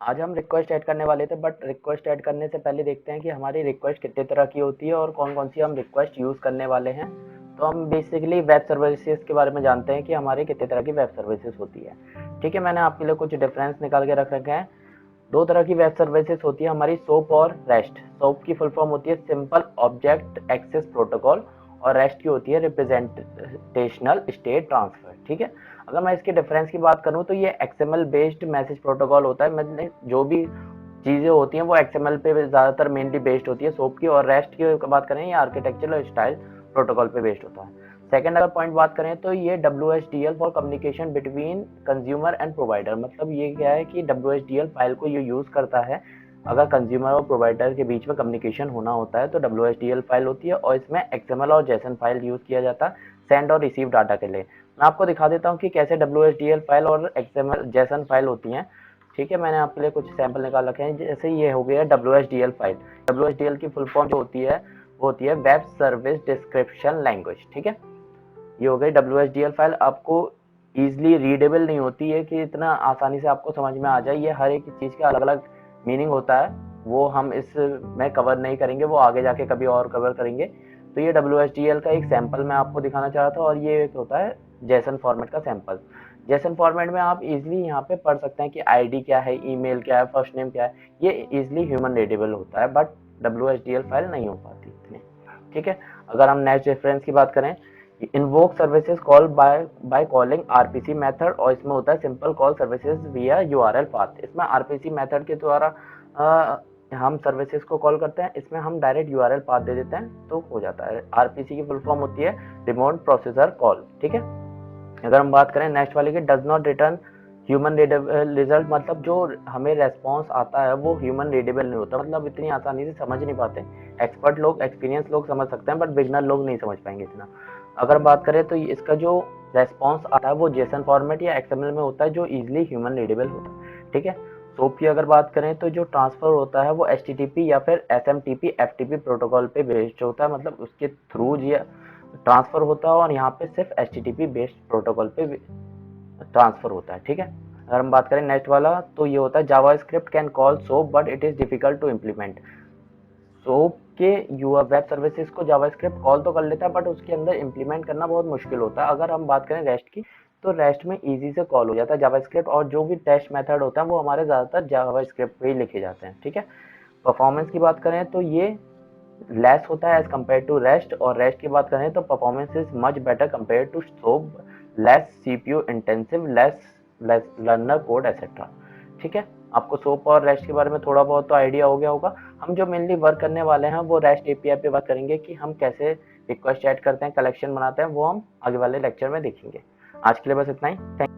आज हम request add करने वाले थे, बट रिक्वेस्ट ऐड करने से पहले देखते हैं कि हमारी रिक्वेस्ट कितने तरह की होती है और कौन कौन सी हम रिक्वेस्ट यूज़ करने वाले हैं। तो हम बेसिकली वेब सर्विसेज के बारे में जानते हैं कि हमारी कितने तरह की वेब सर्विसेज होती है। ठीक है, मैंने आपके लिए कुछ डिफरेंस निकाल के रख रखे हैं। दो तरह की वेब सर्विसेज होती है हमारी, सोप और रेस्ट। सोप की फुल फॉर्म होती है सिंपल ऑब्जेक्ट एक्सेस प्रोटोकॉल, और रेस्ट की होती है रिप्रेजेंटेशनल स्टेट ट्रांसफर। ठीक है, अगर मैं इसके डिफरेंस की बात करूं तो ये एक्सएमएल बेस्ड मैसेज प्रोटोकॉल होता है। मतलब जो भी चीज़ें होती हैं वो एक्सएमएल पे ज़्यादातर मेनली बेस्ड होती है सोप की, और रेस्ट की बात करें ये आर्किटेक्चर और स्टाइल प्रोटोकॉल पे बेस्ड होता है। सेकेंड अगर पॉइंट बात करें तो ये WSDL for communication between consumer and provider. मतलब ये क्या है कि WSDL फाइल को ये यूज़ करता है अगर कंज्यूमर और प्रोवाइडर के बीच में कम्युनिकेशन होना होता है तो WSDL फाइल होती है, और इसमें XML और JSON फाइल यूज़ किया जाता है सेंड और रिसीव डाटा के लिए। मैं आपको दिखा देता हूँ कि कैसे WSDL फाइल और XML JSON फाइल होती हैं। ठीक है, मैंने आपके लिए कुछ सैंपल निकाल रखे हैं। जैसे ये हो गया WSDL फाइल। WSDL की फुल फॉर्म जो होती है वो होती है वेब सर्विस डिस्क्रिप्शन लैंग्वेज। ठीक है, ये हो गई WSDL फाइल। आपको ईजिली रीडेबल नहीं होती है कि इतना आसानी से आपको समझ में आ जाए। ये हर एक चीज़ का अलग अलग मीनिंग होता है, वो हम इसमें कवर नहीं करेंगे, वो आगे जाके कभी और कवर करेंगे। तो ये WSDL का एक सैंपल मैं आपको दिखाना चाह रहा था, और ये एक होता है जेसन फॉर्मेट का सैंपल। जेसन फॉर्मेट में आप इजीली यहाँ पे पढ़ सकते हैं कि आईडी क्या है, ईमेल क्या है, फर्स्ट नेम क्या है। ये इजीली ह्यूमन रीडेबल होता है, बट WSDL फाइल नहीं हो पाती इतनी। ठीक है, अगर हम नेक्स्ट रेफरेंस की बात करें, invoke services call by calling RPC method, और इसमें होता है सिंपल कॉल सर्विसेज विया यूआरएल पाथ। इसमें आरपीसी मेथड के द्वारा हम सर्विसेज को कॉल करते हैं, इसमें हम डायरेक्ट यूआरएल पाथ दे देते हैं तो हो जाता है। आरपीसी की फुल फॉर्म होती है रिमोट प्रोसेसर कॉल। ठीक है, अगर हम बात करें नेक्स्ट वाले की, does not return human readable result. मतलब जो हमें रेस्पॉन्स आता है वो ह्यूमन रीडेबल नहीं होता, मतलब इतनी आसानी से समझ नहीं पाते। एक्सपर्ट लोग, एक्सपीरियंस लोग समझ सकते हैं, बट बिगनर लोग नहीं समझ पाएंगे इतना। अगर बात करें तो इसका जो रेस्पॉन्स आता है वो जेसन फॉर्मेट या एक्सएमएल में होता है, जो इजिली ह्यूमन रीडेबल होता है। ठीक है, सोप की अगर बात करें तो जो ट्रांसफर होता है वो HTTP या फिर SMTP FTP प्रोटोकॉल पे बेस्ड होता है, मतलब उसके थ्रू ये ट्रांसफर होता है, और यहाँ पे सिर्फ HTTP बेस्ड प्रोटोकॉल पे ट्रांसफर होता है। ठीक है, अगर हम बात करें नेक्स्ट वाला तो ये होता है JavaScript can call SOAP but it is difficult to implement. SOAP के वेब सर्विसेज को जावास्क्रिप्ट कॉल तो कर लेता है, बट उसके अंदर इम्प्लीमेंट करना बहुत मुश्किल होता है। अगर हम बात करें रेस्ट की तो रेस्ट में इजी से कॉल हो जाता है जावास्क्रिप्ट, और जो भी टेस्ट मेथड होता है वो हमारे ज़्यादातर जावास्क्रिप्ट पे ही लिखे जाते हैं। ठीक है, परफॉर्मेंस की बात करें तो ये लेस होता है एज कम्पेयर टू रेस्ट, और रेस्ट की बात करें तो performance is much better compare to SOAP, less CPU intensive, less learner code etcetera. ठीक है, आपको सोप और रेस्ट के बारे में थोड़ा बहुत तो आइडिया हो गया होगा। हम जो मेनली वर्क करने वाले हैं वो रेस्ट एपीआई पे बात करेंगे कि हम कैसे रिक्वेस्ट ऐड करते हैं, कलेक्शन बनाते हैं, वो हम आगे वाले लेक्चर में देखेंगे। आज के लिए बस इतना ही। थैंक